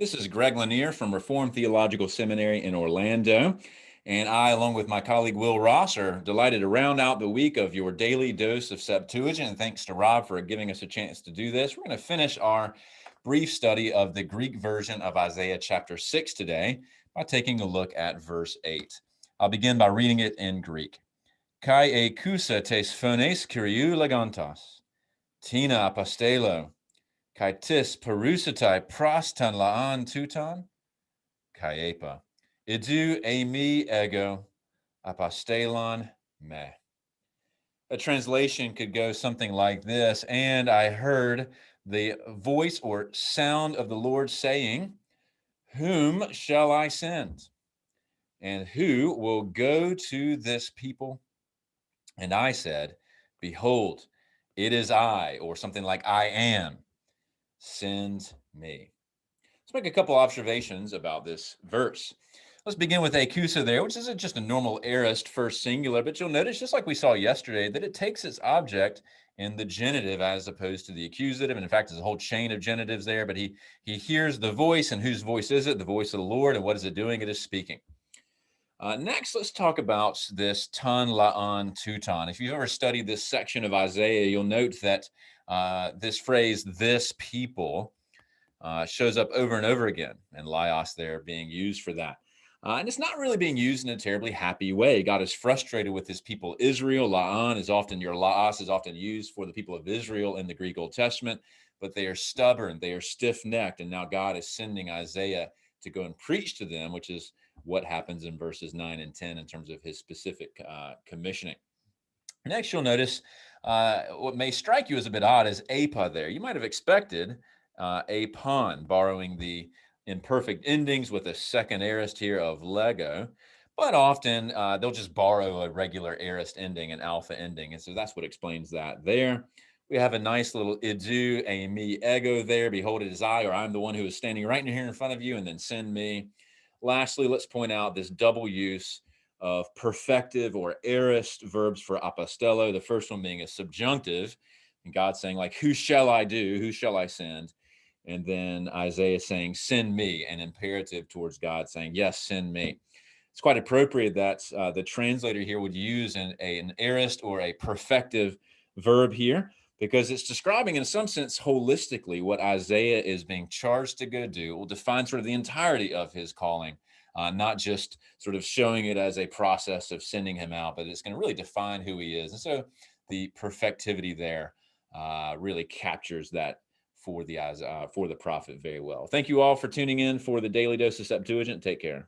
This is Greg Lanier from Reformed Theological Seminary in Orlando. And I, along with my colleague Will Ross, are delighted to round out the week of your daily dose of Septuagint. And thanks to Rob for giving us a chance to do this. We're going to finish our brief study of the Greek version of Isaiah chapter 6 today by taking a look at verse 8. I'll begin by reading it in Greek. Kai ekousa tes phones kyriou legantos, tina apostelo, kai tis perusatai prostan laan tuton, kai epa, idu emi ego apostelon me. A translation could go something like this: and I heard the voice or sound of the Lord saying, whom shall I send? And who will go to this people? And I said, behold, it is I, or something like I am, send me. Let's make a couple observations about this verse. Let's begin with akusa there, which isn't just a normal aorist first singular, but you'll notice, just like we saw yesterday, that it takes its object in the genitive as opposed to the accusative. And in fact, there's a whole chain of genitives there, but he hears the voice, and whose voice is it? The voice of the Lord. And what is it doing? It is speaking. Next, let's talk about this ton la'an tuton. If you've ever studied this section of Isaiah, you'll note that this phrase, this people, shows up over and over again, and Laios there being used for that. And it's not really being used in a terribly happy way. God is frustrated with his people Israel. La'an is often, your Laos is often used for the people of Israel in the Greek Old Testament, but they are stubborn, they are stiff-necked, and now God is sending Isaiah to go and preach to them, which is what happens in verses 9 and 10 in terms of his specific commissioning. Next, you'll notice what may strike you as a bit odd is apa there. You might have expected apon, borrowing the imperfect endings with a second aorist here of lego, but often they'll just borrow a regular aorist ending, an alpha ending, and so that's what explains that there. We have a nice little idu, a me ego there. Behold, it is I, or I'm the one who is standing right here in front of you, and then send me. Lastly, let's point out this double use of perfective or aorist verbs for apostello. The first one being a subjunctive, and God saying, like, who shall I do? Who shall I send? And then Isaiah saying, send me, an imperative towards God saying, yes, send me. It's quite appropriate that the translator here would use an aorist or a perfective verb here, because it's describing in some sense holistically what Isaiah is being charged to go do. It will define sort of the entirety of his calling, not just sort of showing it as a process of sending him out, but it's going to really define who he is. And so the perfectivity there really captures that for the prophet very well. Thank you all for tuning in for the Daily Dose of Septuagint. Take care.